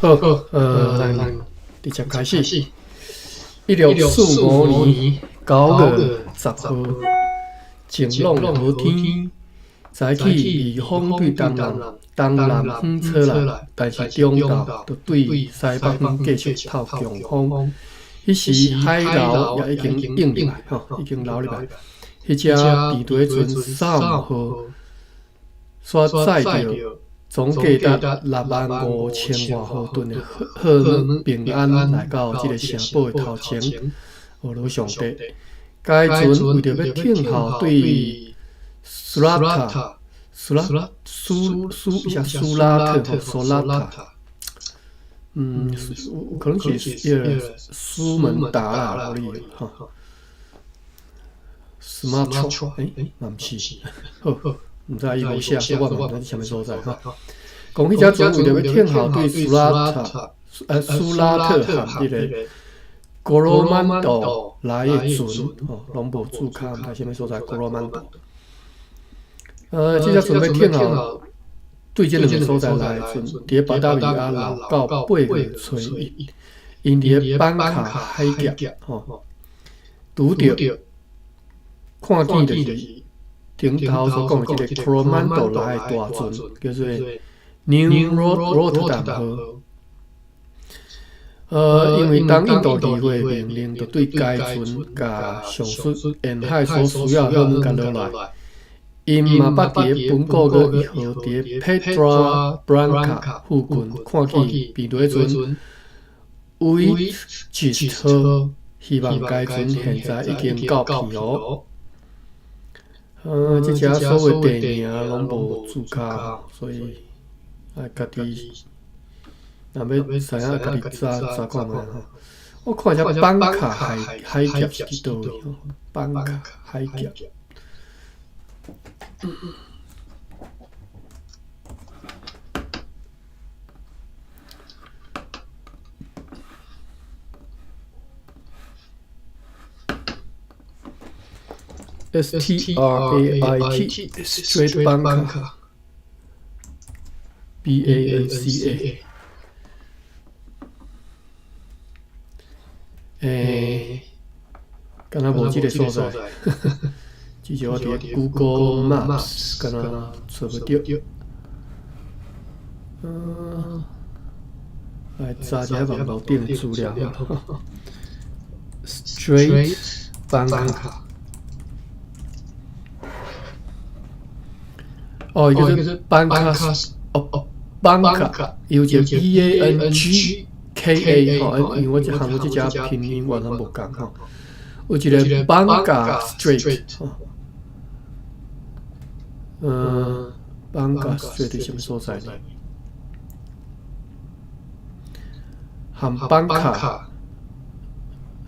好，咱直接开始。1645年9月10号，晴朗好天，早起微风对东南风吹来，但是中昼就对西北方继续透强风。迄时海流也已经涌入来，已经流入来。迄只伫对船3号，所载着总价值65000多毫吨的货物平安来到这个城堡的头前。俄罗上帝，该船为着要庆贺对苏拉特，可能是苏门答腊劳力哈。Sumatra， 嘛毋是，好，毋知伊无写，所以我毋知是啥物所在哈。讲迄只船为着要庆贺对苏拉特和迄个哥罗曼岛来的船，拢无注卡，毋知啥物所在。哥罗曼岛，即只船要庆贺对这两个所在来的船，伫巴达维亚留到8月初1，因伫班卡海峡，拄着。看见就是顶头所讲的这个 Coromandel 来的大船，叫做 New Rotterdam 号。因为当印度议会命令，就对该船甲上述沿海所需要货物甲落来，因嘛捌伫本国的1号伫 Petra Branca 附近看见边队船 Which 号，希望该船现在已经到平湖。即只所有地名拢无注卡，所以家己若要知影，家己查看觅吼。我看一下班卡海峡是伫倒位吼？班卡海峡。Strait Banca BANCA， 敢若无即个所在，至少我伫 Google Maps 敢若找不着。来查一下网络顶的资料。Strait Banca。伊叫做班卡，班卡有一个 BANGKA 吼，因为我即项我即只拼音完全无共吼，有一个班卡 Strait 班卡 Strait 伫啥物所在呢？含班卡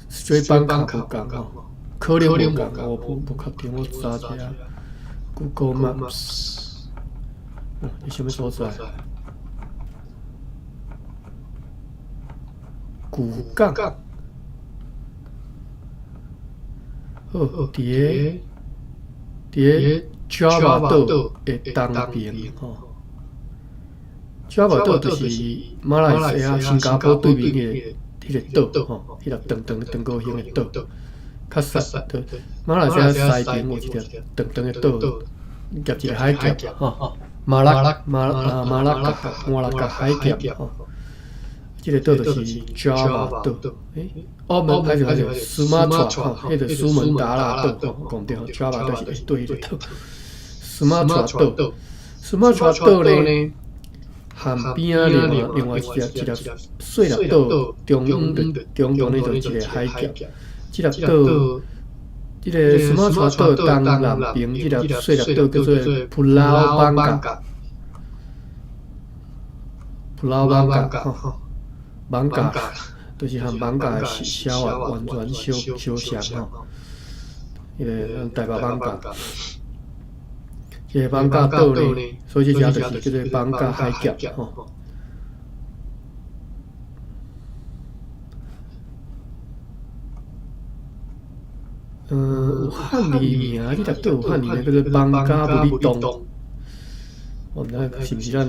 Strait 班卡无共吼，可能无共，我不确定，我查一下 Google Maps。你啥物所在？古港，好，伫 Java 岛的东边吼。Java 岛就是马来西亚、新加坡对面的迄个岛吼，迄个长高形的岛。较实对，马来西亚西边有一条长的岛，夹一个海峡吼。马拉加海峡吼，这个岛就是 Java 岛。澳门还是苏马特吼，迄个苏门答腊岛讲对 ，Java 岛是对迄个岛。苏马特岛呢，含边啊另外一个细粒岛，中央呢就是一个海峡。这粒岛。这个苏马特岛东南边，这粒细粒岛叫做普劳邦加，邦加就是和邦加的小完全相像吼。迄个台北邦加，这个邦加岛呢，所以这只就是叫做邦加海峡吼。有汉字名，这粒岛有汉字名叫做邦加布里东。我毋知是毋是咱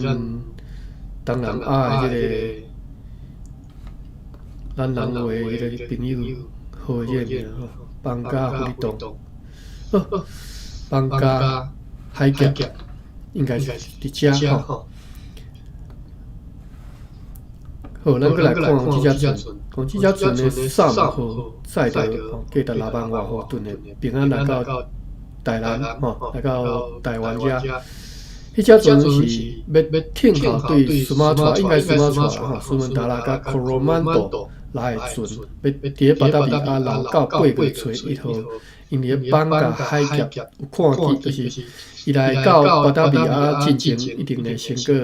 东南亚的咱人话迄个朋友好个名吼，邦加福利洞，邦加海峡应该是伫遮吼。好，咱过来看黄指甲船。黄指甲船的3号载着价值6万外毫吨的平安来到台南吼，来到台湾遮。迄只船是要挺下对苏马川，应该苏马川吼，苏门答腊甲 Coromandel 来的船，要伫巴达比亚留到8月初1号，因为邦加海峡有看见，就是伊来到巴达比亚进前，一定会先过。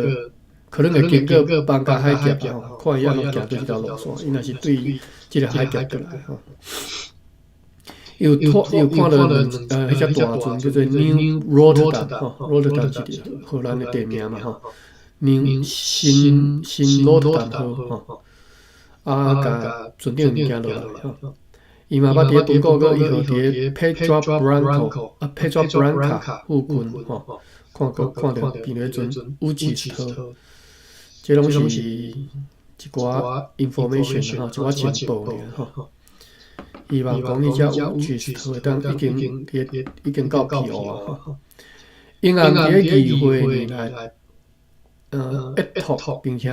可能会经过邦加海峡吼，看伊安怎行对迄条路线，伊若是对即个海峡过来吼。有看到迄只大船叫做 New Rotterdam 吼 ，Rotterdam 是荷兰的地名嘛吼 ，New 新罗特丹号吼，甲船顶物件落来吼。伊嘛捌伫本国个伊号伫 Petra Branca 附近吼，看到比那船乌吉斯特。这拢是一寡 information 吼，一寡情报尔吼。希望讲伊只有据会当已经到皮哦吼。因按伫个议会来一托并且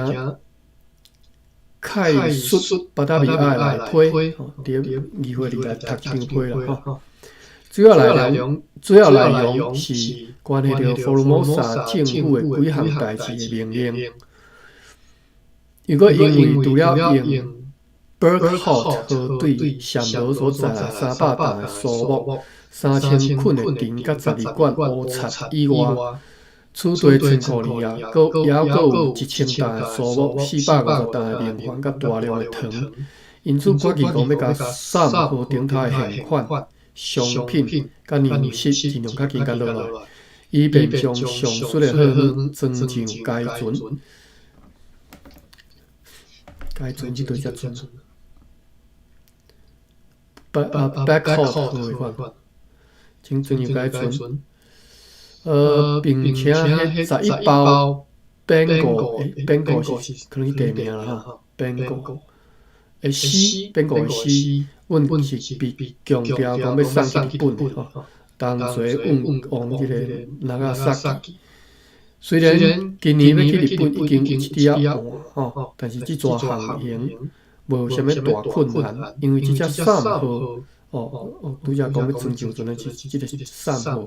开述巴达比亚来批吼，伫个议会里来读一张批啦吼。主要内容是关系到佛罗摩萨政府的几项代志的命令。如果因为除了用 Burkholt 河对闪罗所在300担的苏木、3000捆的藤甲12罐乌漆以外，此地存库里也佫有1000担的苏木、450担的棉花甲大量的糖，因此决议讲要甲3号顶头的现款、商品甲粮食尽量较紧甲落来，以便将上述的货物装上该船。该船即对只船，backhaul 的款，请装入该船。并且迄11包 Bengal 是可能是地名啦哈 ，Bengal 的丝 ，Bengal 的丝，阮是被强调讲要送去日本的吼，同齐往即个那个Nagasaki。虽然今年要去日本已经有一点晚吼，但是即座航行无啥物大困难，因为即只3号拄则讲要装上船的是即个是3号。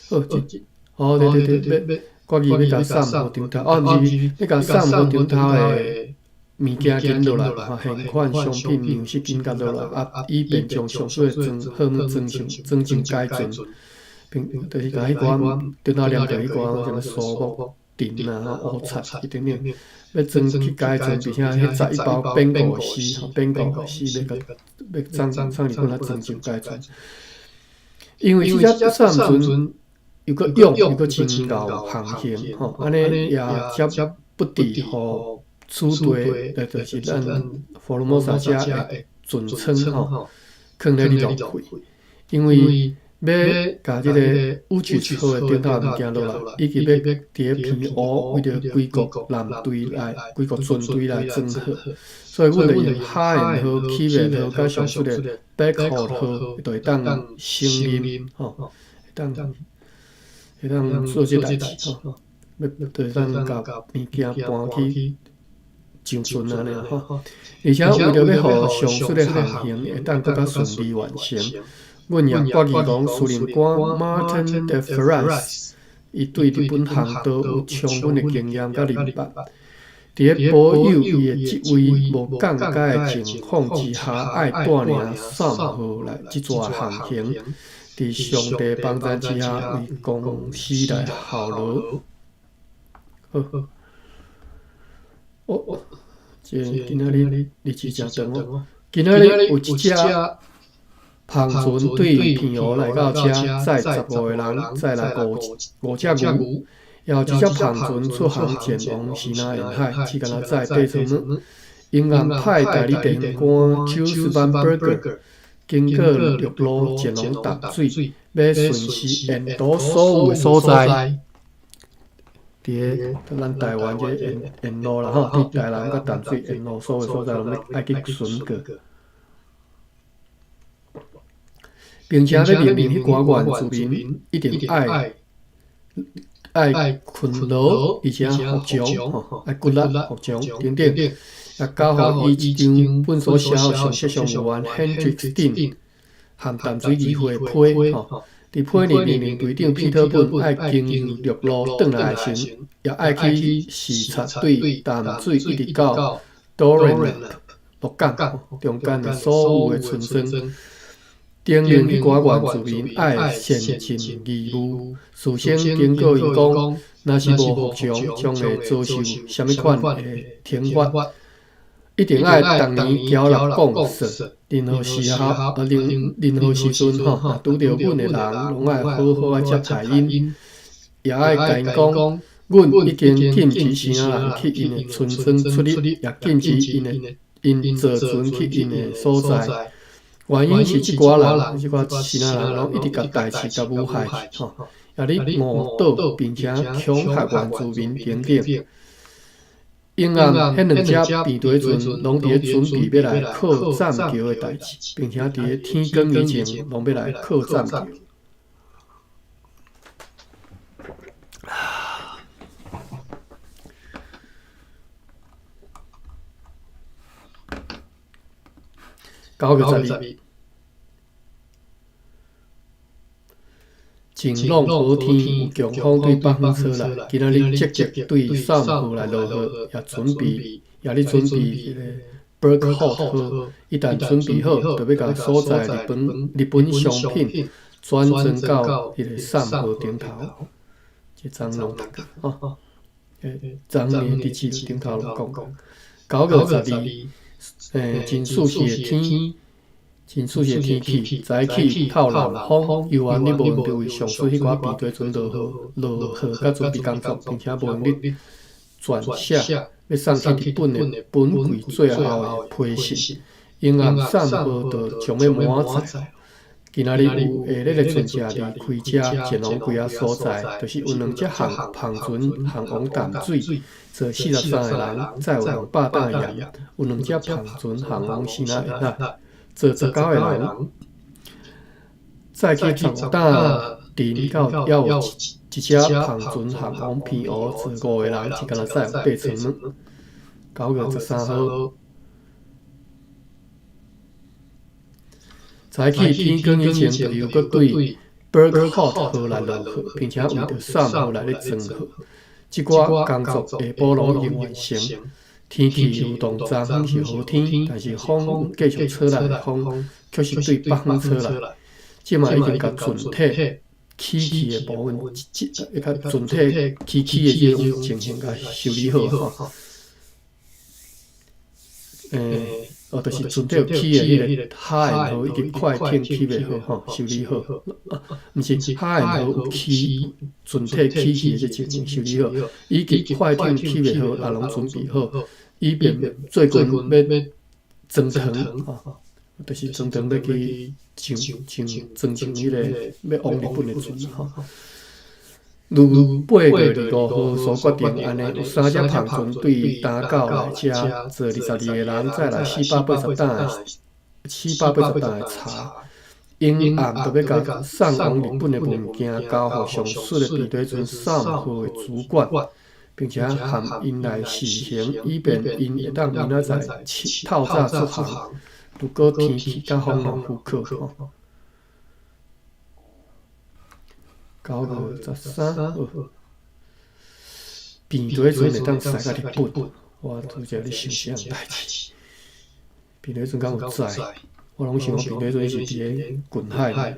对，决议要甲3号顶头，毋是要甲3号顶头的物件紧落来吼，现款商品、粮食紧甲落来，以便将上述的货物装进该船。并就是甲迄寡顶头念着迄寡什物苏木、藤啊、乌漆一点点，要装去该船，并且迄11包变故丝吼，变故丝要送日本来装进该船。因为即只三船又个用又个真够航行吼，安尼也接不敌互此地，就是咱佛罗摩萨遮的船舱吼，放咧里头开，因为。要甲即个乌吉斯号的顶头物件落来，以及要伫个偏湖为着几国舰队来、几国船队来装好，所以阮就用海燕号、企鹅号甲上述的 Backhaul 号，就会当升任吼，会当做即代志吼，就会当甲物件搬去上船安尼吼，而且为着要互上述的航行会当更较顺利完成。阮也决议讲，司令官 Martin de Ferraz， 伊对日本航道有充分的经验甲人脉，伫咧保有伊的职位无降解的情况之下，爱带领3号来即座航行，伫上帝帮助之下，为公司来效劳。这今仔日日子真长哦，今仔日有一只。航船对偏湖来到遮，载15个人，载来五只牛。然后这只航船出航前往西南沿海，只敢若载8吨物。因岸派代理电官 Jules Van Berger 经过陆路前往淡水，要顺势沿岛所有的所在。伫咱台湾这沿路啦吼，伫台南甲淡水沿路所有所在，拢要爱去巡过。并且咧命令迄寡原住民一定爱勤劳，而且服从吼，爱骨力服从等等，也交互伊一张本所写好常识上有关 Hendrix 顶含淡水议会批吼。伫批里命令队长皮特本爱经陆路转来时，也爱去视察对淡水一直到 Doran 鹿港中间的所有的村庄。叮咛迄寡原住民爱善尽义务，事先警告因讲，若是无服从，将会遭受什么款的惩罚。一定爱逐年交纳讲说，任何时阵吼，拄着阮的人，拢爱好好接待因，也爱甲因讲，阮已经禁止其他人去因的村庄出入，也禁止因坐船去因的所在。原因是即寡人、即寡其他人拢一直甲代志甲污害去吼，也咧误导并且恐吓原住民等等。因暗迄两只变队船拢伫咧准备要来靠栈桥的代志，并且伫咧天光以前拢要来靠栈桥。9月12日，晴朗好天，有强风对北方吹来。今仔日积极对上雨来落雨，也咧准备迄个 Berkholt 好。一旦准备好，就要甲所在日本商品转赠到迄个上河顶头。即张龙吼，张年第7顶头拢讲。9月12日，真舒适的天。真舒适的天气，早起透南风，游玩你无用着为上水迄寡变队船落雨甲准备工作，并且无用你撰写要送去日本的本柜最后的批示。因暗散播就将要满载。今仔日有下日的船只离开遮前往几啊所在，就是有2只航船航往淡水，坐43个人，载有200担的盐；有2只航船航往西南沿海。坐19个人，再去15担顶到还有一只航船航往偏湖，坐5个人，一干载有8层呢。9月13号，早起天光以前就又搁对 Berkholt 河来落雨，并且为着上河来咧装河。即寡工作下晡拢已经完成。天气有动昨昏是好天，但是风继续吹来的风，却是对北方吹来。即嘛已经甲船体起的部分，甲船体起的这种情形甲修理好吼。就是船体有起的迄个海岸河以及快艇起袂好吼，修理好。毋是海岸河有起船体起的这情形修理好，以及快艇起袂好也拢准备好。以便最近要装塘吼，就是装塘要去装迄个要往日本的船吼。如8月25号所决定安尼，有3只航船对打到来遮，坐22个人，再来480担的茶。因暗就要甲送往日本的物件交互上水的变队船上号的主管。并且含因来实行，以便因会当明仔载透早出航。如果天气甲风浪符合吼，9月13号，变队船会当驶到日本。我拄则咧想啥代志？变队船敢有载？我拢想讲变队船是伫咧近海内。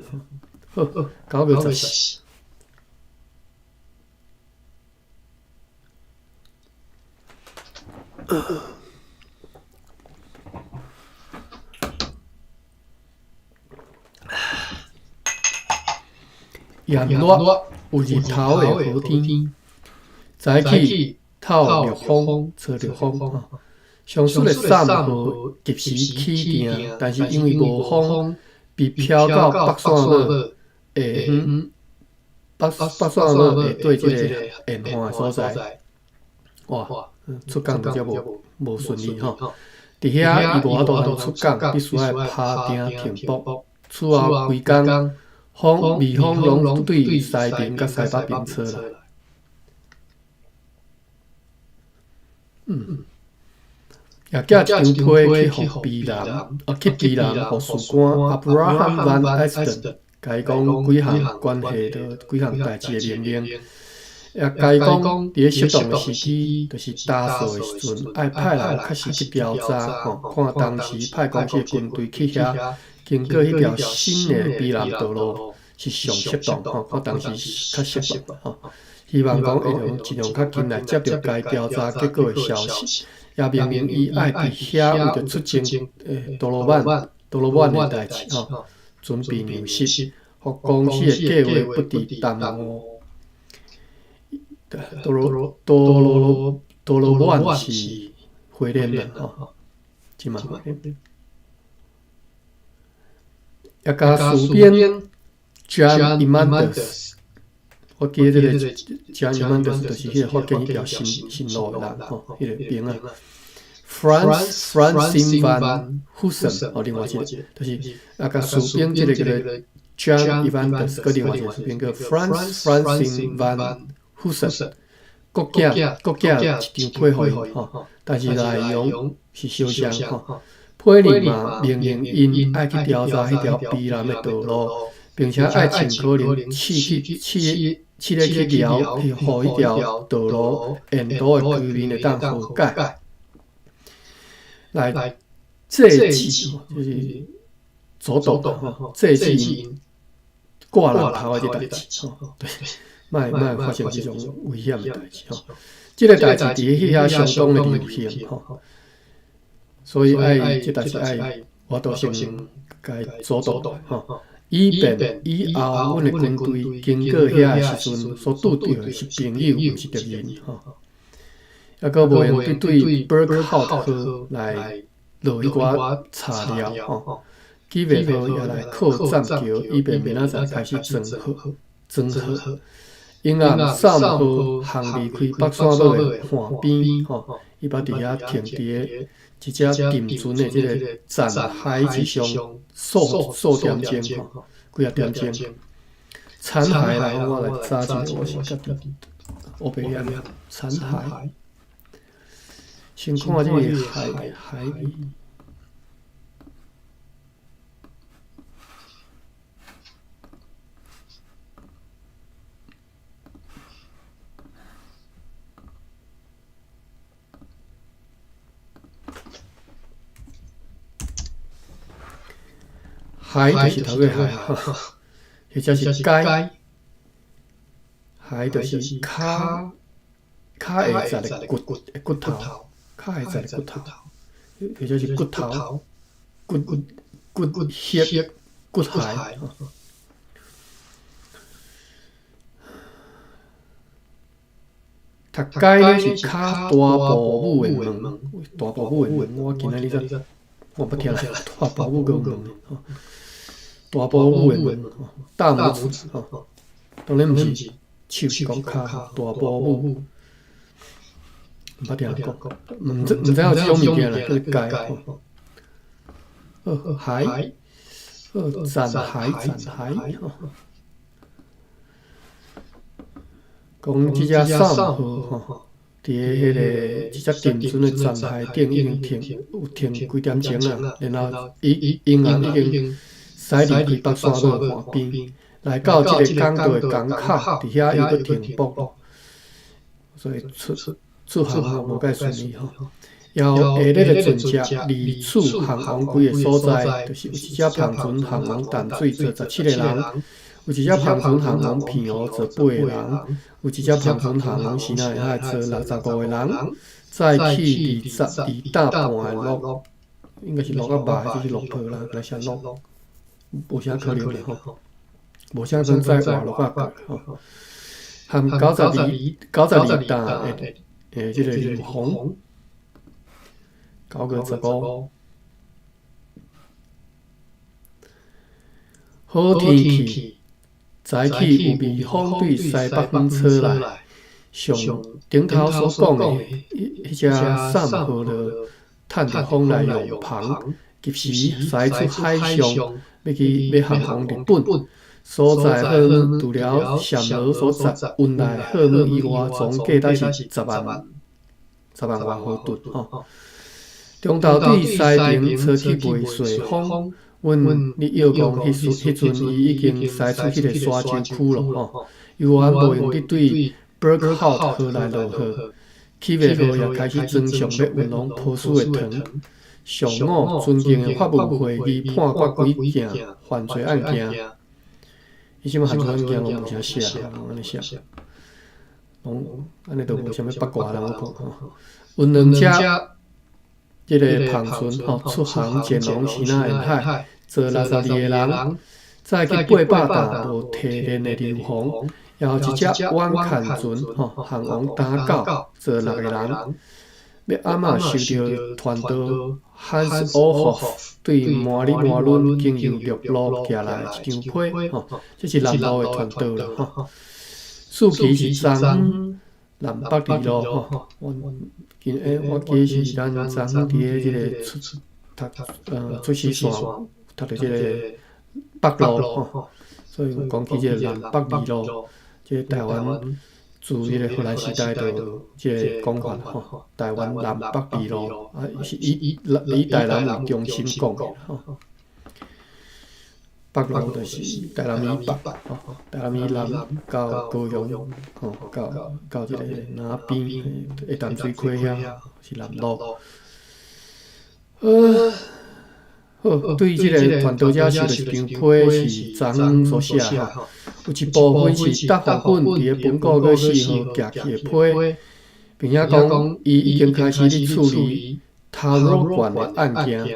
好，9月14。炎热有日头的好天，早起透热风，吹热风吼。上水的3号及时起定，但是因为无风，被飘到北线路下北线嘛会对即个沿岸诶所在，哇，出港就遮无顺利吼。伫遐伊无法度通出港，必须要拍定停泊。此后规工，美方拢对西面甲西北边车来。也寄一张批去互避南，去避南互士官 Abraham Van Esten， 甲伊讲几项关系着几项代志诶命令。也甲伊讲，伫咧适当诶时机，就是打扫诶时阵，爱派人确实去调查，看当时派公司诶军队去遐，经过迄条新诶避南道路是上适当，看当时较适当，希望讲会用尽量较紧来接到该调查结果诶消息。也命令伊爱伫遐为着出征多罗曼诶代志准备粮食，互公司诶计划不致耽误。多罗曼是回连人即嘛。也甲事编 John Imandus， 我记得这个 John Imandus 就是迄个发现迄条新路诶人迄个兵啊。Francine Van Husen， 另外一个就是甲士兵即个叫做 John Imandus， 佮另外一个士兵叫 Francine Van Husen， 国家一张批互伊但是内容是相像批里嘛命令因爱去调查迄条避南诶道路，并且爱尽可能试咧去聊，去互迄条道路沿途诶居民会当和解。来制止就是阻挡制止因挂人头诶即代志对，莫发生即种危险诶代志即个代志伫迄遐相当诶流行所以即代志我都先该阻挡以便以后阮诶军队经过遐诶时阵所拄着诶是朋友，毋是敌人抑阁无用对 Burkhout 来落迄寡材料基本好也来靠栈桥，以便明仔载开始装好。因暗3号行离开北山路诶岸边伊捌伫遐停伫一只金船诶即个站海之上数点钟几啊点钟。残骸来，我来查一下，我是家己黑白念残骸。先看这个海里。海就是头个海或者是街，海就是骹下在的骨头，骹下在的骨头，或者是骨头、骨血、骨骸。读街呢是骹大部母的门，大部母的门，我今仔日我不听了，大部母个门。大部母的门，大拇指当然毋是手是讲骹，大部母，毋捌听讲，毋知有即种物件啦，叫街海，站海，讲即只3号伫迄个一只金船的站海顶已经有停几点钟啦，然后因暗已经驶离开北山路岸边，来到即个港道的港口，伫遐又搁停泊，所以出航无介顺利然后下日的船只离处航航归的所在，就是有一只篷船航往淡水坐17个人，有一只篷船航往平湖坐8个人，有一只篷船航往西南海坐65个人，再去2大半的路，应该是路到白，还是落坡啦，来下路。无啥可能的无啥可能再活落甲过含92担的即个流洪9月15，好天气早起有微风对西北风吹来，上顶头所讲的迄只扇号了，趁着风来用旁，及时驶出海上，要航往日本。所在号码除了闪额所在运来号码以外，总价值是10万外毫吨吼。中昼对西边吹起袂顺风，阮你要讲迄阵伊已经驶出迄个沙洲区了吼，犹原无用伫对 Berkhout 号来落雨，起码号也开始装上要运往波斯的糖。上午，尊敬的法务会议判决几件犯罪案件。伊即马犯罪案件拢无啥写，安尼写，拢安尼都无啥物八卦啦，我看吼。运两只即个航船出航前往西南沿海，坐62个人，再去800担无提炼的硫磺，然后一只弯砍船航往打狗，坐6个人。要暗仔收到团导 Hans Ohoff 对满里满轮经由陆路寄来一张批，这是南路的团导啦。数期是昨南北二路我记是咱昨伫个即个出事线，读着即个北路所以讲起即个南北二路，即个台湾。自迄个荷兰时代就即个讲法吼，台湾南北二路是以台南为中心讲的吼。北路就是台南以北台南以南到高雄到即个南边的淡水溪遐是南路。好，对即个团导者收着一张批是昨所写吼。有一部分是答复本伫个本国个4号寄去的批，并且讲伊已经开始咧处理头路县的案件。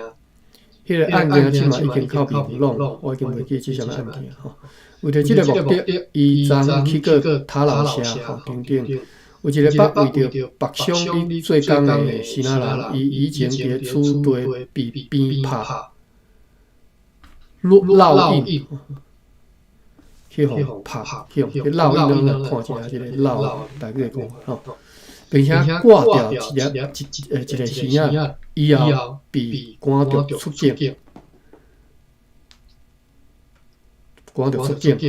迄个案件即嘛已经靠平拢，我已经袂记即项案件吼。为着即个目的，伊昨去过塔楼社等等。有一个为着北上哩做工的西南人，伊以前伫个厝地边拍烙印。去互拍，去互烙印，咱来看一下即个烙大概讲吼，并且挂掉一个耳仔，以后被赶着出境，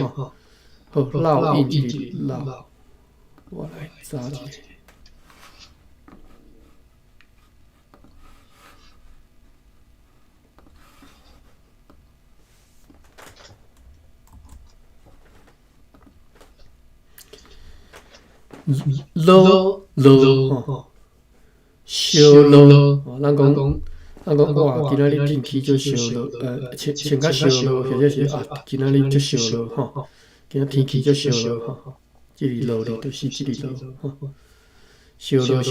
吼。好，烙印即个烙，我来查一下。烧烙，咱讲哇，今仔日天气就烧烙，穿甲烧烙，或者是今仔日就烧烙吼，今仔天气就烧烙吼，即个烙哩就是即个烙吼，烧烙，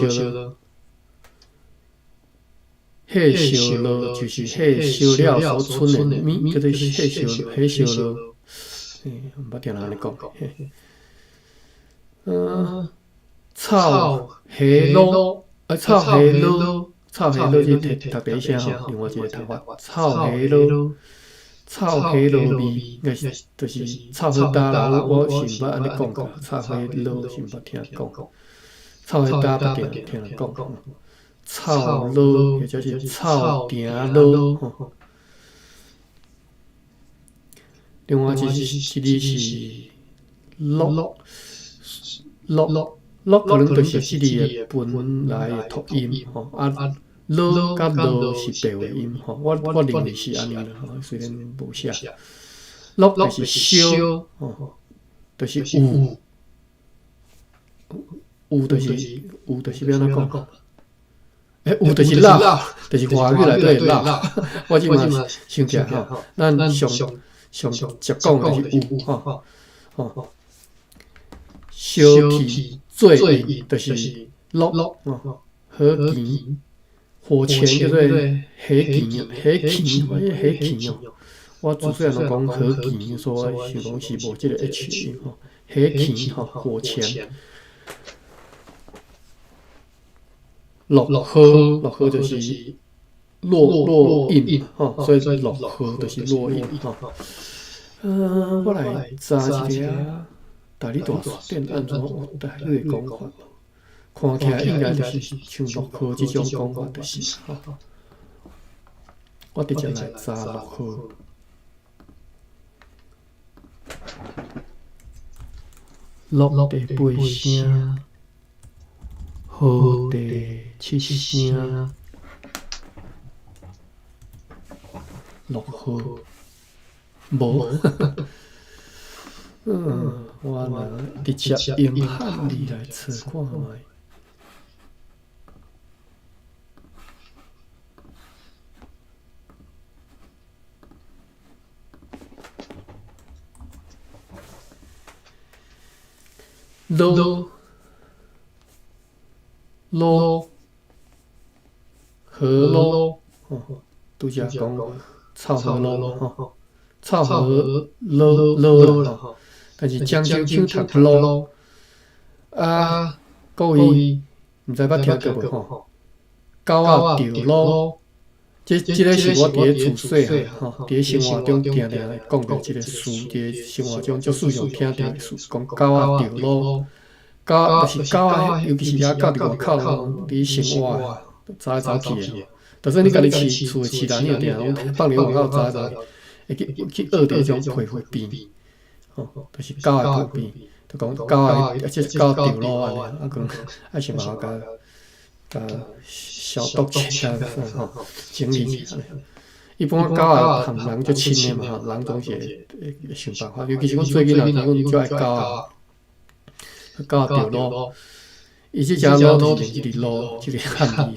迄烧烙就是迄烧了所剩的米，叫做迄烧烙，毋捌听人安尼讲。臭虾卤，臭虾卤是读第一声吼，另外一个读法，臭虾卤味，就是臭虾搭啦。我是毋捌安尼讲过，臭虾卤是毋捌听讲，臭虾搭捌听人讲，臭卤或者是臭定卤。另外一个是落可能就是即个的本来的读音吼，落甲落是白话音吼，我认为是安尼啦吼，虽然无写。落就是烧吼，就是有就是要安怎讲？有就是辣，就是华语内底的辣。我即马想起来吼，咱上接讲就是有吼。烧气做印就是烙，火钱，火钱叫做火钱哦。我主持人拢讲火钱，所以我想讲是无即个 H 音吼，火钱吼，火钱。落雨就是落印吼，所以落雨就是落印吼。我来查一个啊，大理大书店安怎有台语的讲法？看起来应该就是像陆河这种讲法，就是吼。我直接来查陆河。陆地8声，河地7声，陆河无。我拿直接用汉字来测看卖。路河路，拄则讲草河路吼，草河路啦吼。但是漳州腔读路啊，各位毋知捌听过无吼？狗仔着路，即个是我伫咧自细吼，伫咧生活中定定讲着即个词，伫咧生活中足时常听着的词，讲狗仔着路。狗就是狗仔，尤其是遐狗伫外口伫生活的，走来走去的。就算你家己厝饲人，你就定拢放伫外口走来走去，会去学着迄种皮肤病，就是狗的皮肤病，就讲狗的，即狗掉路安尼，讲想办法甲消毒起来，整理起来。一般狗仔含人足亲的嘛，人总是会想办法，尤其是阮最近啊，阮就爱狗仔。狗仔着路，伊即只路就是一个路，一个汉字，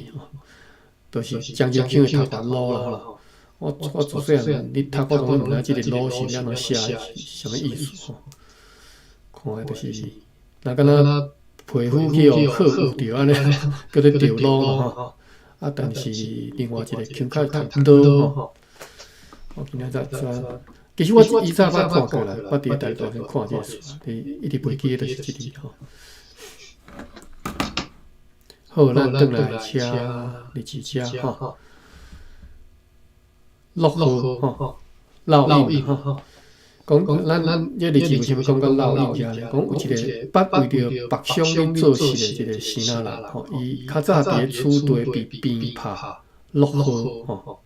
就是漳州腔的读法路啦。我自细汉你读我拢毋知即个路是安怎写，是啥物意思吼？看诶，就是若敢若皮肤去互呵护着安尼，叫做着路嘛吼。啊，但是另外一个腔较读路吼。我今仔才其实我以前捌看过来，我伫台大先看即个词，一直袂记就是即个吼。好，咱转来写日字遮吼，落雨吼，烙印吼。讲咱这日字为虾米讲到烙印遮咧？讲有一个为着北上恁做事的一个先仔人吼，伊较早伫咧厝地边拍落雨吼。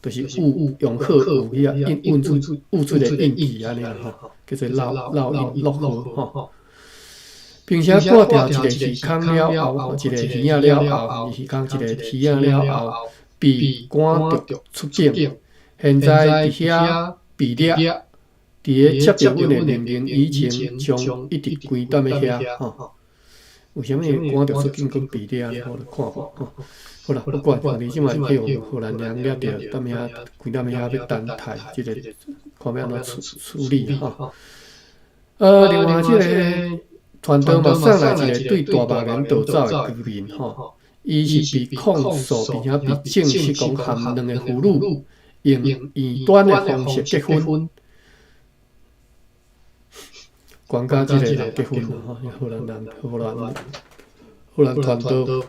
就是用好有遐印出的印记安尼吼，叫做烙印落雨吼。并且挂掉一个鱼缸了后，一个鱼仔了后，鱼缸一个鱼仔了后，被赶着出境。现在伫遐被掠，伫咧接着阮的命名以前，将一直关踮咧遐吼。为虾米赶着出境跟被掠咧？我来看吼。好啦，不管，反正即卖去互荷兰人掠着，踮遐关踮遐要等待，即个看要安怎处理吼。另外即个团队嘛送来一个对大白人盗走的居民吼，伊是被控诉并且被证实讲含两个妇女用异端的方式结婚，管甲即个人结婚吼，荷兰团队。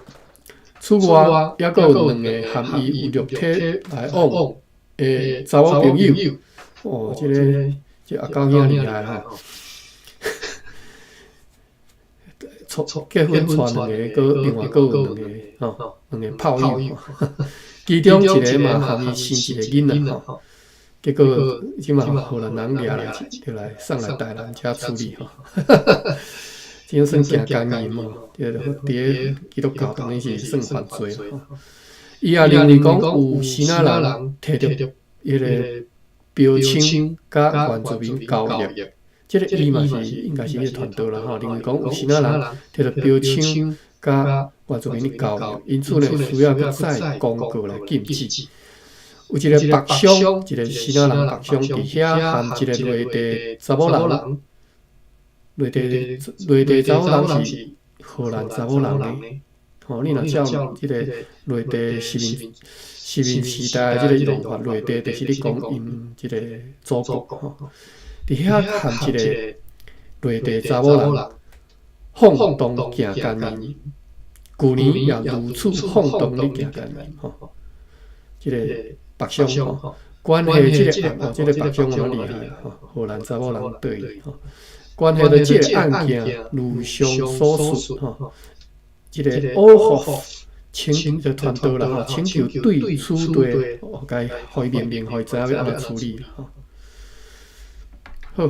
此外，还佫有两个含伊有肉体来往的查某朋友，这阿狗囝厉害吼！结婚娶两个，另外佫有两个炮友，其中一个嘛含伊生一个囡仔吼，结果即嘛荷兰人掠来就来送来台南遮处理吼。真算行奸淫嘛，伫咧基督教当然是算犯罪吼。伊也认为讲有先仔人摕着迄个标签甲原住民交易，即个伊嘛是应该是迄个团队啦吼。认为讲有先仔人摕着标签甲原住民交易，因此呢需要去再公告来禁止。有一个北商，一个先仔人北商伫遐含一个内地查某人。内地查某人是荷兰查某人呢，吼，你若照即个内地殖民时代即个用法，内地就是你讲因即个祖国吼，伫遐含一个内地查某人晃动行奸淫，旧年也如此晃动咧行奸淫吼，即个北上吼，关系这个案，这个白种很厉害荷兰查某人对关系到这个案件如上所述这个欧福请的团队啦请求对此地该互伊明明，互伊知影要安怎处理好，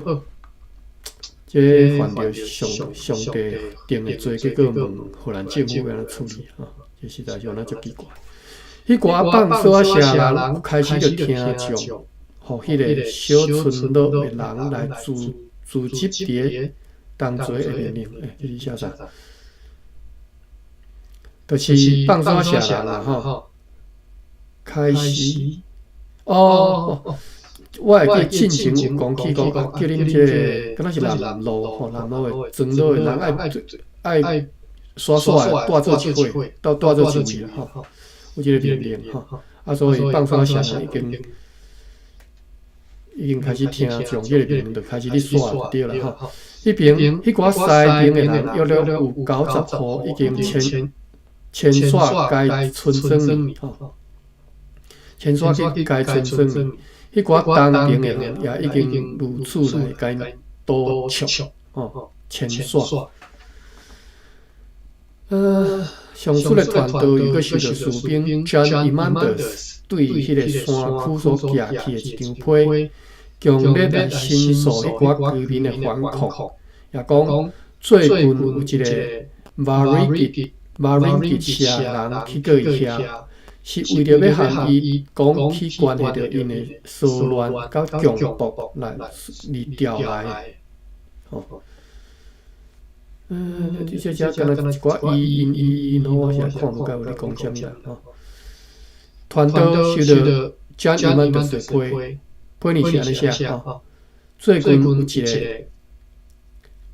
这犯着上帝定的罪，结果问荷兰政府要安怎处理这实在是安怎足奇怪。迄寡放所写人开始就听从，互迄个小村落的人来组织伫当作的命令，这是写啥？就是放所写人啦开始我会记进前有讲起讲叫恁这个，敢若是南路南路的庄路的人爱刷的带做一伙，带做一位啦有这个命令所以放山人已经开始听从这个命令，就开始咧刷就对啦迄边迄寡西边的人约了有90户已经迁刷该村庄迁刷去该村庄。迄寡东边的人也已经如此来该多抢迁刷。上述的团队有个是着士兵 John Imanders 对迄个山区所架起的一张批，强烈来申诉迄寡居民的反抗，也讲最近有一个 Varingit 社人去过伊遐。是为了要含伊讲起关系到因的骚乱甲强迫来调来这只敢若一寡伊我是看不到有咧讲啥物啦团队收到 John Imanders 的批年是安尼写最近有一个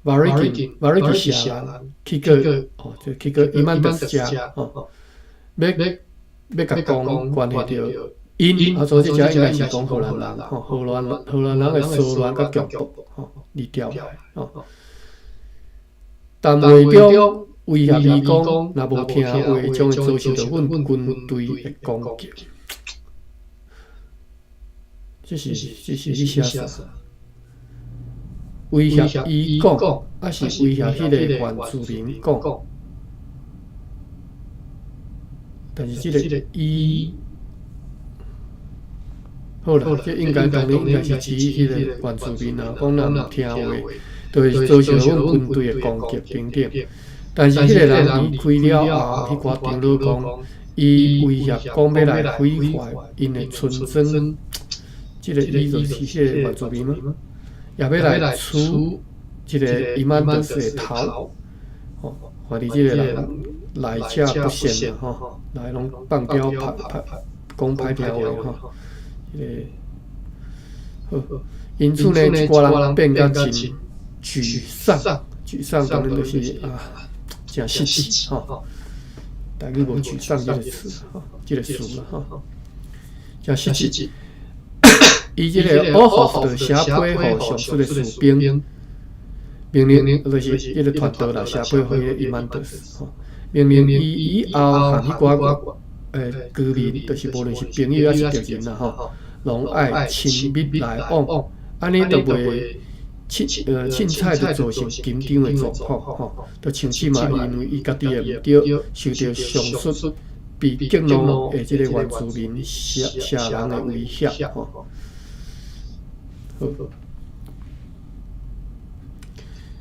Varingit 社人去过 Imanders 家要甲讲关系到因所以这只应该是讲荷兰人荷兰人的骚乱甲强迫离调来但代表威胁伊讲，若无听话，将会造成着阮军队的攻击。这是你写啥？威胁伊讲，还是威胁迄个原住民讲？但是这个伊，好啦，这应该当然应该是指迄个原住民啊，讲若毋听话。就会造成阮军队的攻击等等，但是迄个人伊开了后，迄寡长老讲，伊威胁讲要来毁坏因的村庄，即个伊就是迄个原住民吗？也要来取即个伊曼德斯的头，怀疑即个人来者不善来拢放标讲歹听话好，因此呢，一寡人变甲真沮丧当然就是真失志台语无沮丧这个词这个词真失志。伊这个欧福的写批予上述的士兵，命令就是迄个团队啦，写批予迄个伊曼德斯，命令伊以后和迄寡居民，就是无论是朋友还是敌人啦拢爱亲密来往，安尼就袂。凊彩就造成紧张的状况就像起嘛，因为伊家己的唔对，受到上述被激怒的这个原住民社人的威胁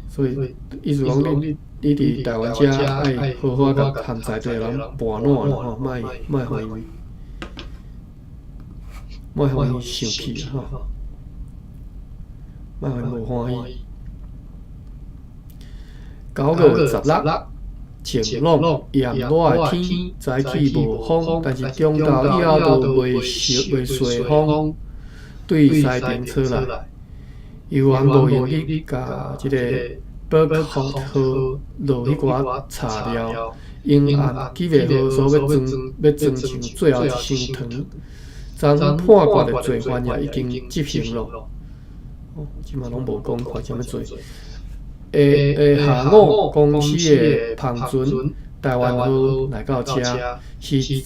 所以意思讲你伫台湾遮爱好好甲含在地人盘烂啦莫互伊生气莫互伊无欢喜。9月16，晴朗炎热的天，早起无风，但是中昼以后就袂随风对西边吹来。游玩无用去甲即个北风号落迄寡材料，因暗记袂好，所要装上最后一箱糖。将判决的罪犯也已经执行了。即嘛拢无讲看啥物罪。下午公司的旁船台湾号来到遮，是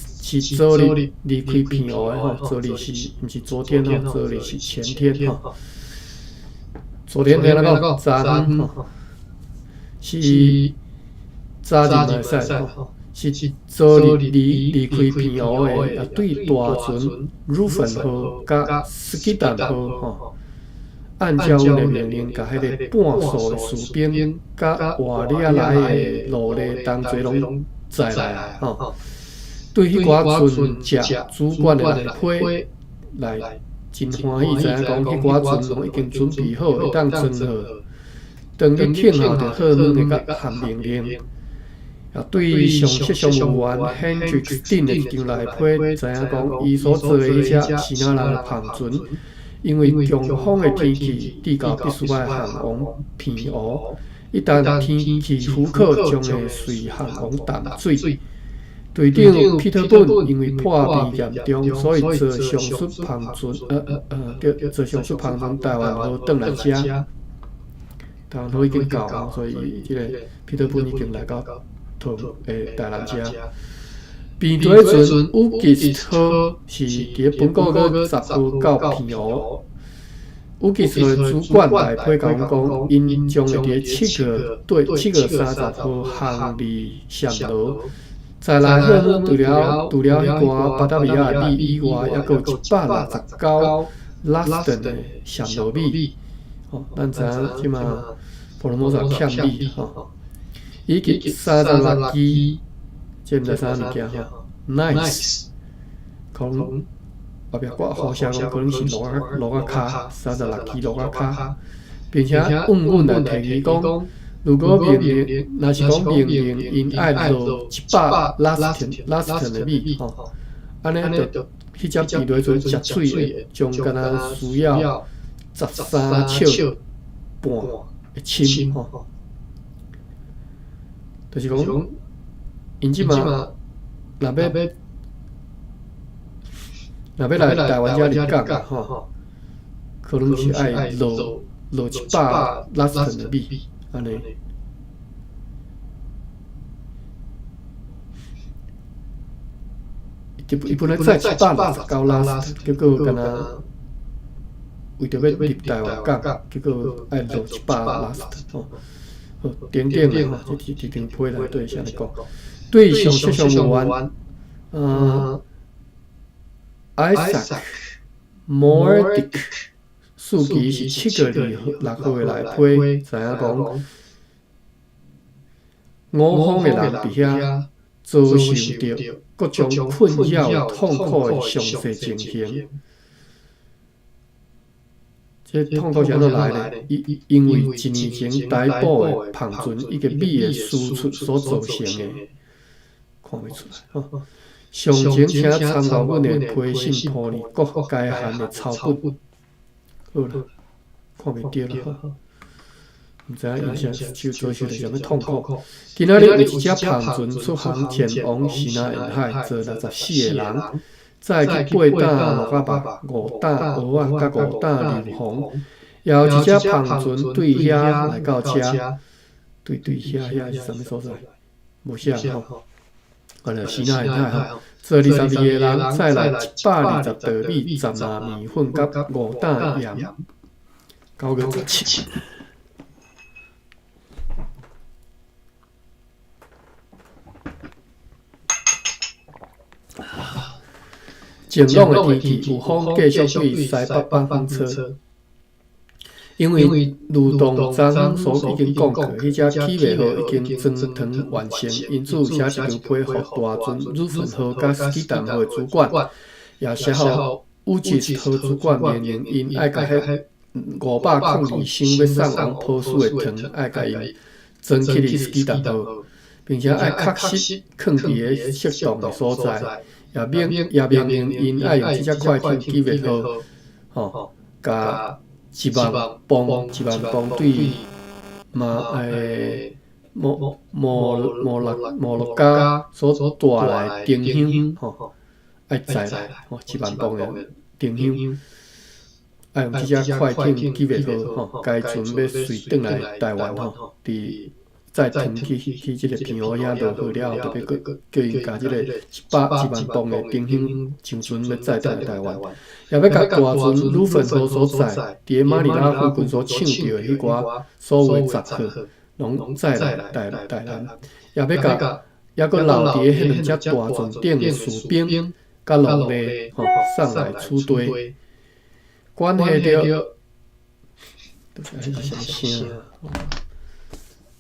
昨日离开平湖的吼，昨日是毋是昨天吼？昨日是前天吼。昨天那个昨昏吼，是早日来使吼，是昨日离开平湖的，啊对大船、乳粉号甲斯基丹号吼。按照阮的命令，甲迄个半数的士兵甲活掠来的奴隶同齐拢载来吼。对迄寡船只主管的来批来真欢喜，知影讲迄寡船拢已经准备好，会当装好。当日庆后着好软的甲含命令。啊，对上级商务员 Hendricks 顶的经来批，知影讲伊所做的迄只是哪人的旁船。因为强风的天气，地高必须要航往平湖。一旦天气符合，将会随航往淡水。队长皮特本因为破病严重，所以坐上述旁船，坐上述旁船台湾号转来遮。台湾号已经到，所以这个皮特本已经来到台南遮。边对船乌吉斯号是伫本国个10号到平湖。乌吉斯号的主管来批甲阮讲，因将会伫7月30号航离暹罗。再来迄除了迄寡巴达维亚米以外，还佫有169拉斯顿的暹罗米。吼，咱知影即马佛罗摩萨欠米吼，以及36支。这毋知啥物件吼 ，nice， 可能后壁我好写讲可能是落啊卡36支落啊卡，并且稳来提议讲，如果命令，若是讲命令因爱落100拉斯顿的米吼，安尼就迄只边对船食水的，将敢若需要13尺半的深吼，就是讲。因即嘛，若要来台湾遮入港吼，可能是爱落100拉斯顿的米，安尼。伊本来载169拉斯顿，结果敢若为着要入台湾港，结果爱落100拉斯顿吼。点点的吼，这张批来对啥来讲？对上级商务员，Isaac Mordick 数据是7月6号的来批，知影讲我方的人伫遐遭受着各种困扰、痛苦的详细情形。这痛苦是安怎来呢？因为1年前逮捕的旁船以及米的输出所造成的。看袂出来吼。详情请参考阮的批信簿里各该函的抄本。好啦，看袂着啦吼。毋知影因啥就遭受着啥物痛苦。今仔日有一只旁船出航前往西南沿海，坐64个人，再去8担鹿仔肉、5担蚵仔甲5担硫磺，也有一只旁船对遐来到遮，对遐是啥物所在？无写吼。完了，西南沿海吼，坐22个人，载来120袋米、10篮面粉甲5担盐，9月17。晴朗的天气，有风继续对西北北风吹。因为如同昨昏所已经讲过，迄只起尾号已经装糖完成，因此写一张批予大船乳粉号甲斯基丹号的主管，也写好乌吉斯号主管命令因爱甲迄502箱要送往波斯的糖，爱甲因装起哩斯基丹号，并且爱确实放伫个适当的所在，也命令因爱用这只快艇起尾号，吼，甲1万磅对摩洛加所带来丁香，吼，爱载来吼1万磅的丁香，爱用这只快艇起尾号，吼，该船要随转来台湾吼，伫再腾去即个平湖遐落去了后，特别叫因甲即个100万磅的冰箱上船要载回台湾，也要甲大船鲁粉河所在，伫马尼拉附近所抢到的迄寡所有杂货，拢载来台南，也要甲抑阁留伫迄两只大船顶的士兵甲农马送来储堆，关系着。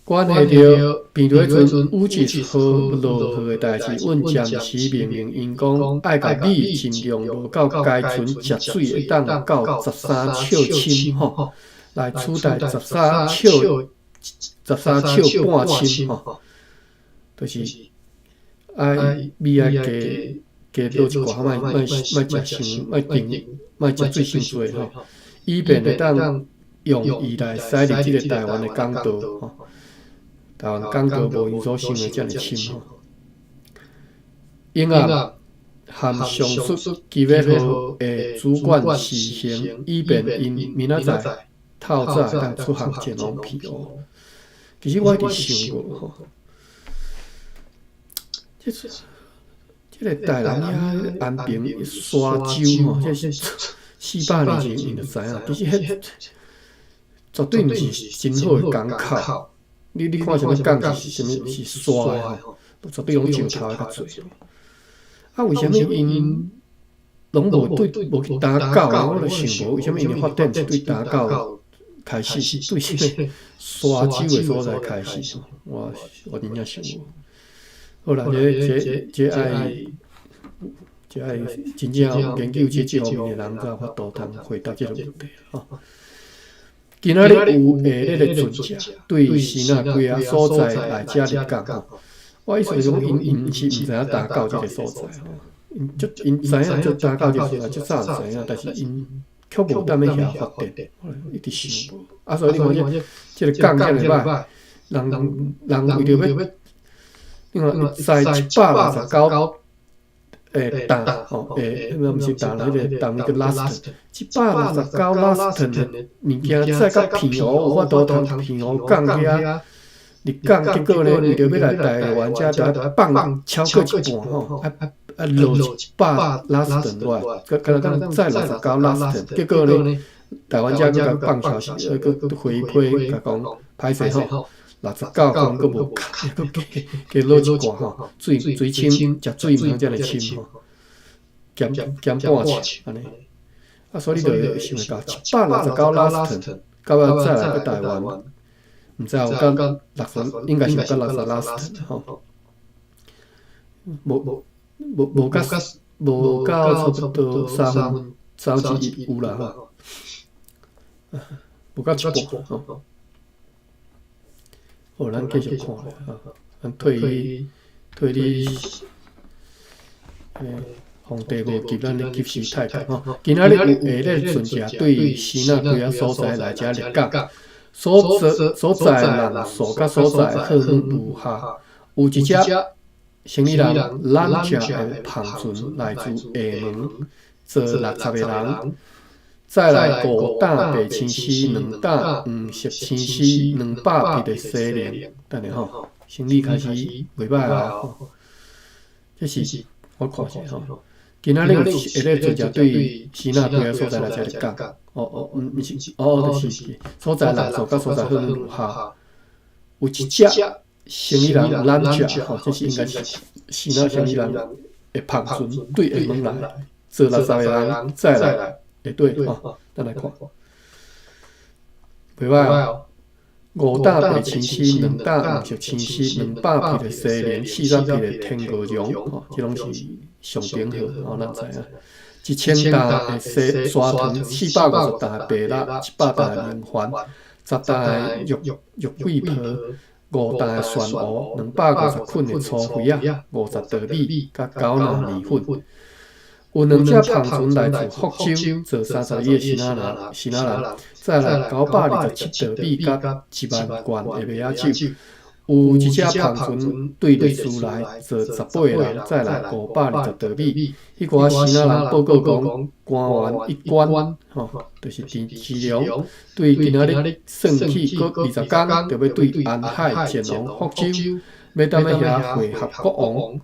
关系着变做迄阵武吉号落雨的代志，阮暂时命令因讲，爱甲米尽量落到该船食水会当到13尺深吼，来取代13尺半深吼，就是爱米爱加落一寡，莫食伤，莫食最伤多吼，以便会当用伊来驶入即个台湾的港道吼。台湾港道无因所想的遮尔深吼，因啊含上述机尾号的主管事行，以便因明仔载透早当出航前往澎湖。其实我一直想过吼，即个台南遐安平沙洲吼，这是400年前因就知影，其实迄绝对毋是真好的港口。你看什么港是啥物是沙的吼，绝对用石头较侪。啊，为什么因拢无去打狗啊？我就想无，为什么因的发展是对打狗开始，是对即个沙洲的所在开始？我真正想无。好啦，这爱真正研究这方面的人才有法度通回答这个问题吼。今仔日有迄个船只对新啊几啊所在来遮入港吼，我意思是讲因是毋知影打到即个所在吼，因知影就打到即个所在，就早知影，但是因却无踮咧遐发展，一直想无。啊，所以你看即个港遐个歹，人为着要，你看载169。担吼，毋是担迄个担迄个 last，169 last 的物件载到澎湖，有法度通澎湖港遐入港，结果呢，为着要来台湾，遮着放超过一半吼，落100 last 落来，敢若载69 last，结果呢，台湾遮佮放超时，佮回批甲讲歹势吼。69分佫无加落一寡吼，水深，食水毋通遮尔深吼，减半尺安尼。啊，所以你就想到169 last， 到尾再来去台湾，毋知有到60，应该是有到60 last 吼，无到差不多3分有啦吼，无到一半吼。哦，咱继续看咧啊！咱退你皇帝无急，咱咧及时太监吼。今仔日有下咧船只对新啊几啊所在来遮入港，所在人数甲所在好远如下。有一只生理人揽只的篷船来自厦门，坐60个人。再来5担白青丝，2担黄色青丝，200匹的西莲，等下吼，生理开始袂歹啊吼。这是我看下吼，今仔日有下咧船只对新啊几啊所在来遮入港，毋是，就是所在人数甲所在好远如下。有一只生理人揽只吼，这是应该是新啊生理人的篷船对厦门来，坐60个人再来。对吼，咱来看，袂歹哦。5担白青丝，2担黄色青丝，200匹的西莲，40匹的天鹅绒，吼，这拢是上顶号，咱知影。1000担的西沙豚，450担的白蜡，100担的明环，10担的玉桂婆，5担的蒜蚵，250捆的粗鱼仔，50稻米，甲9篮米粉。有2只篷船来自福州，坐30个新仔人，再来927稻米甲1万罐的麦仔酒。有一只芳船对着厝内坐18个人，再来520道米。迄寡时仔人报告讲，官员一关，就是陈其良对今仔日算起过20天，就要对安海、建龙、福州，要踮咧遐会合国王。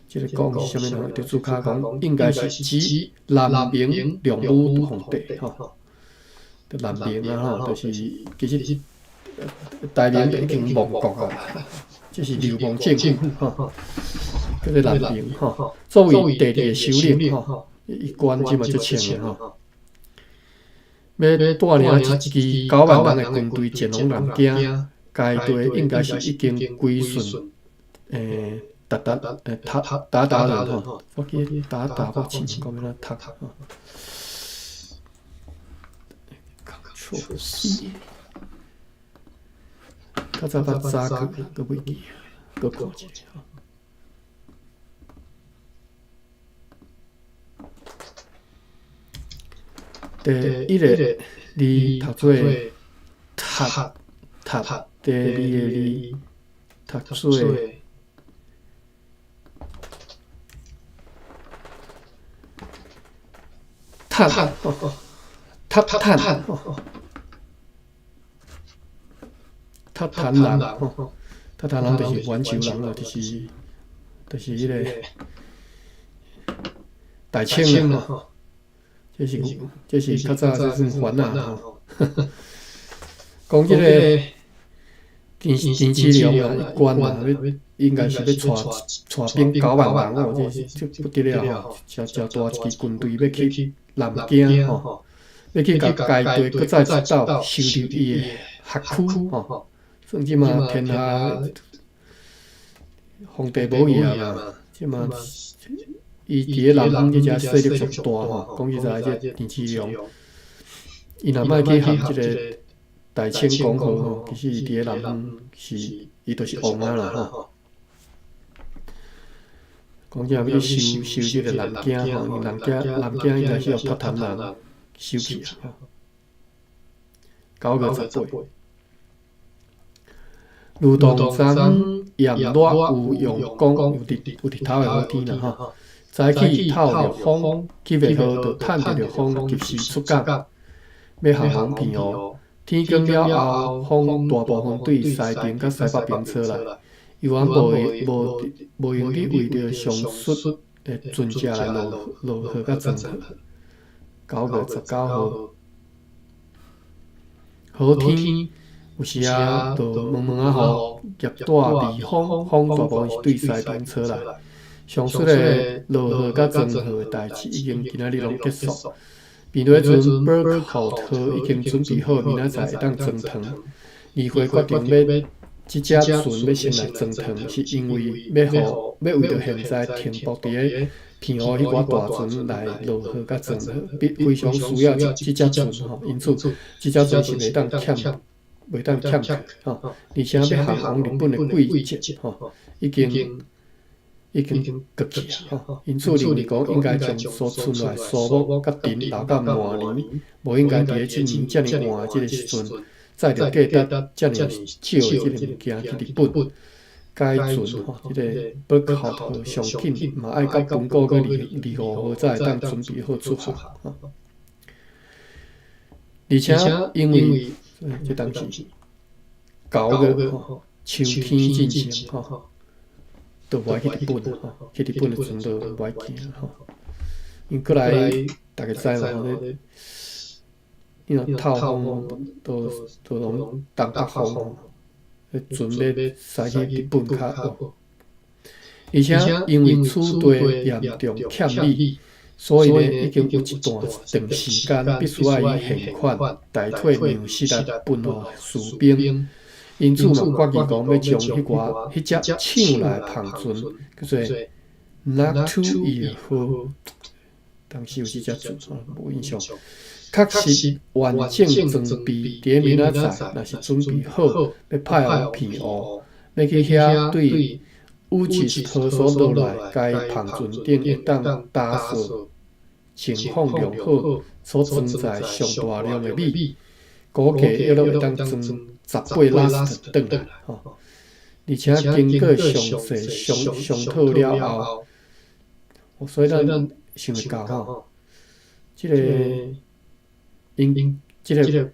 即个讲是啥物呢？就注脚讲，应该是指南明梁武皇帝就南明啊就是其实大明就已经亡国啊，这是流亡政府叫做南明作为第二个首领伊官即嘛足强要带领一支9万人的军队前往南京，该队应该是已经归顺达人我记得达我亲讲咩啦读Ctrl C， 较早捌早个袂记，个看一下。第一个字读做读，第二个字读做探，探人，探人就是环球人咯，就是迄个大清咯，这是较早这算番啊讲即个陈其良啊，一关啊，应该是要带兵9万人哦，这不得了吼，真大一支军队要去南京要去甲该队搁再一道收入伊的辖区算即嘛天下皇帝无伊啊嘛，即嘛伊伫咧南方即只势力足大讲实在这陈其良，伊若莫去含即个大清讲好其实伊伫咧南方是伊就是王啊啦讲只要去收即个南京南京应该是要托谈人收起啊9月18。如同昨炎热有阳光，有日头的好天啦早起透着风，起袂好就趁着风及时出港，要航航片哦。天光了后，风大部分对西边甲西北边吹来，又按无用去为着上述的船只来落雨甲装雨。9月19号，好天。有时啊，就蒙蒙雨，叶带微风，风大部分是对西边吹来。上述的落雨甲装雨的代志已经今仔日拢结束。面对船Burke号已经准备好，明仔载会当装糖。议会决定要即只船要先来装糖，是因为要为着现在停泊伫咧片湖迄寡大船来落雨甲装雨，非常需要即只船因此即只船是袂当欠。袂当欠缺而且要航往日本的季节已经过去因此认为讲应该将所剩来数目甲电留到明年，无应该伫咧今年遮尔晚即个时阵，载着价值遮尔少的即个物件去日本。该船即个Burke号上紧嘛爱到本国个25号才会当准备好出航而且因为这当时9月秋天进行都无爱去日本去日本的船都无爱去因过来大家知嘛，因为透风都拢东北风，船要驶去日本较恶，而且因为此地严重欠米。所以呢，已经有一段时间必须要以现款代替粮食来分予士兵，因此嘛，决议讲要将迄只抢来旁船叫做 Not to ear 好，当时有即只船无印象，确实完整装备伫明仔载，若是准备好要派往片湖，要去遐对乌吉河所落来该旁船顶会当打扫。情况良好，所装载上大量的米，估计约会当装 last 转来吼，而且经过详细商讨了后，所以咱想会到吼，即个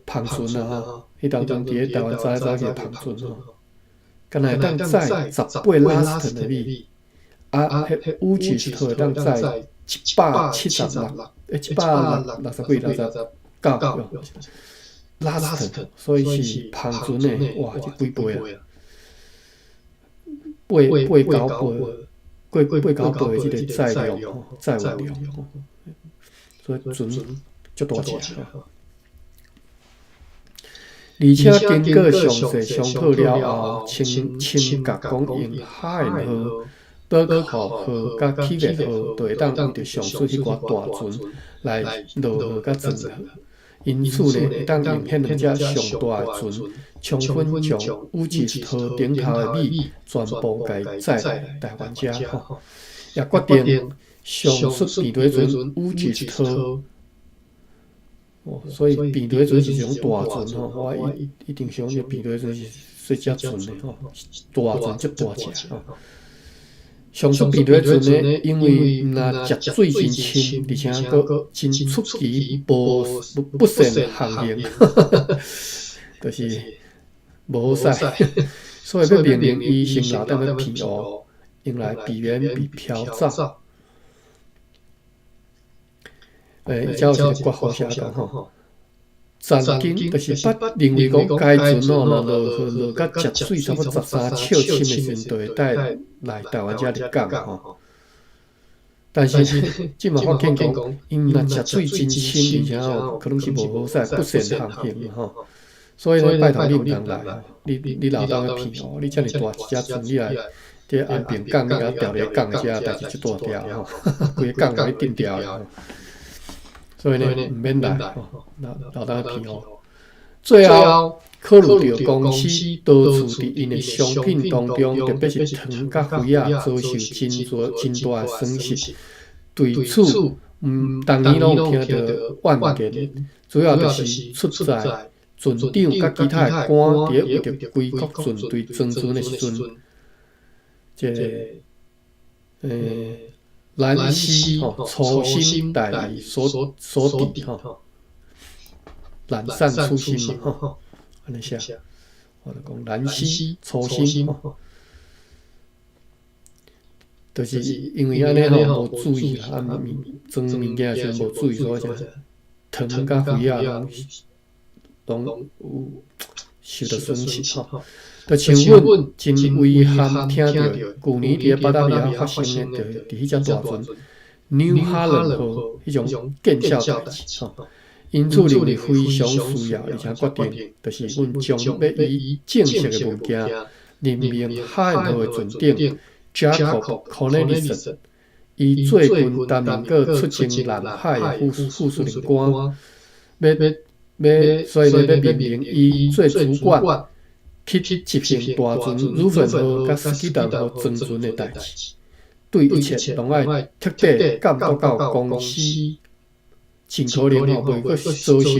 芳村啊吼，迄当中伫咧台湾早起芳村吼，敢若会当载18 last 的米，迄乌吉斯特会当载176，160几69 last， 所以是芳村诶，哇，这几倍啊！八九倍即个载量吼，载运量吼，所以船足大只吼。而且经过详细商讨了后，清甲讲用海河、北河河甲启月河，就会当用着上水迄寡大船来落河甲装河。因此呢，会当用迄两只上大的船，充分将乌吉斯特顶头的米全部甲伊载来台湾遮吼，也决定上述变水船乌吉斯特。所以变水船是一种大船吼，我一定想着变水船是细只船的吼，大船足大只吼。上述变水船呢，因为若食水真深，而且佫真出奇，不善航行，就是无好使，所以要命令伊先留踮咧偏湖，用来避免被漂走。伊才有一个国号写讲吼，曾经就是捌认为讲该船吼，若落甲食水差不多13尺深的时阵，就会带来台湾遮入港吼。但是即嘛发现讲，因若食水真深，而且吼可能是无好使，不善航行吼。所以呢，拜托你毋通来，你留踮咧偏湖，你遮尔大一只船，你来伫安平港，你甲调咧港遮代志足大条吼，规个港甲你定调吼。所以呢，毋免来吼，留踮偏湖。最后，考虑到公司多处伫因的商品当中，特别是糖甲肥仔遭受真大的损失。对此，当年拢有听到怨言，主要就是出在船长甲其他的官伫咧为着规国舰队装船的时阵，兰溪吼初心大意所致吼，懒散初心嘛吼，安尼写，我就讲兰溪初心吼，就是因为安尼吼无注意啦，装物件时无注意，所以就糖甲肥仔拢有受到损失吼。就像阮真遗憾听到，去年伫巴达利亚发生的，就伫迄只大船 New Holland 号迄种见效代志吼，因此认为非常需要，而且决定就是阮将要以正式的物件任命海号的船长 Jacob Cornelissen， 以做军担任过出征南海的副司令官，所以要命令伊做主管。去执行大船鲁芬号甲斯基达号装船的代志，对一切拢爱彻底监督到公司，尽可能吼袂阁遭受类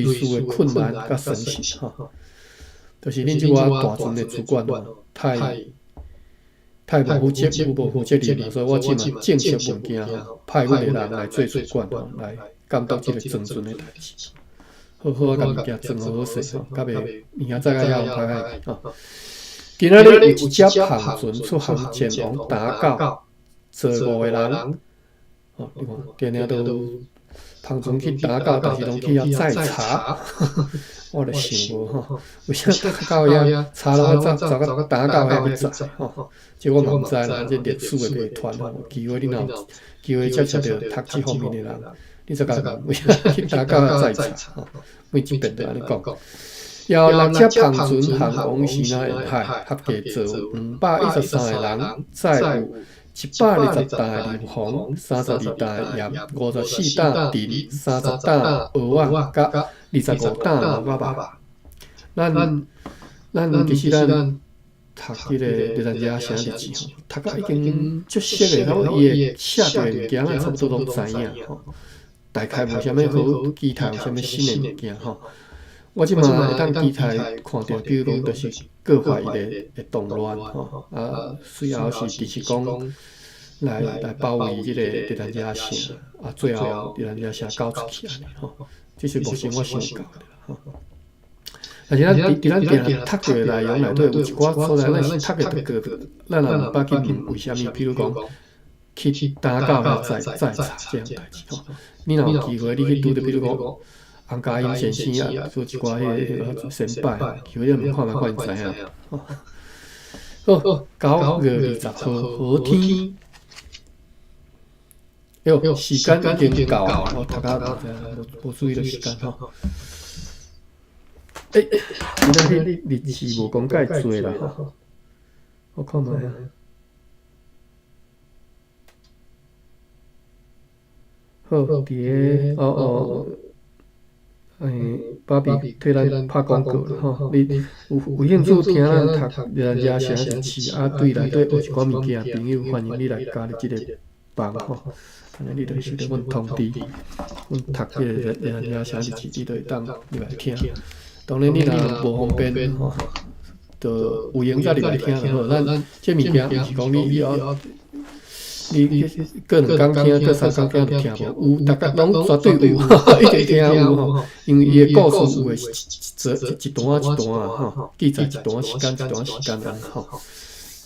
似的困难甲损失吼。就是恁即个大船的主管吼，太无负责，无负责任啦，所以我即嘛正式物件吼，派阮的人来做主管吼，来监督即个装船的代志。好好甲物件装好势吼，甲袂明仔载个了歹歹吼。今仔日有一只航船出航前往打狗，15个人，吼，你看，定定都航船去打狗，但是拢去遐载茶，我就想无吼，为啥到遐茶拢走到打狗遐去载吼？这我嘛毋知啦，这历史的媒团吼，机会你若有机会接触到读这方面的人。你再讲，为啥去打狗载茶？吼，每一遍都安尼讲。要6只航船航往西南沿海，合计坐513个人，载有120担硫磺、32担盐、54担磷、30担蚵仔，甲25担毛仔肉。咱其实咱读迄个第三者写日志吼，读到已經足熟个，伊会寫着物件，咱差不多拢知影吼。大概无啥物好期待，有啥物新的物件吼。我即马会当机台看到，比如讲，就是各怀会动乱吼，随后是第七宫来包围即个伫咱遮城，最后伫咱遮城搞出去安尼吼，这是目前我想到的吼。而且伫咱定读着内容内底有一寡所在，咱是读的个，咱也毋捌去问为虾米，比如讲去打到遐再查这样代志吼。你若有机会，你去拄着，比如讲洪家英先生啊，做一寡迄个神拜，机会你看卖看知影。好，9月20号好天。哟，时间已经到啊！我读到无注意到时间吼。今仔日日子无讲介多啦吼，我看卖啊。好，伫爸比替咱拍广告啦吼，你有兴趣听咱读咱遮城日志对内底学一寡物件，朋友欢迎你来加入即个班吼。安尼你就会收到阮通知，阮读即个咱遮城日志，你就会当入来听。当然你若无方便吼，就有闲才入来听就好。咱这物件毋是讲你要。你个两工听，个三工听就听无，有，逐个拢绝对有，一定听有吼。因为伊个故事有诶是一段吼，记载一段时间安吼，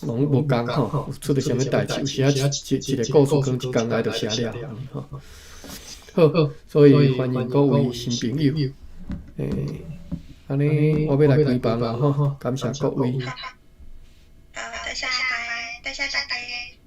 拢无共吼，出着啥物代志，有时一个故事可能一工内就写了吼。好，所以欢迎各位新朋友，安尼我要来开班啦吼，感谢各位。多谢大家。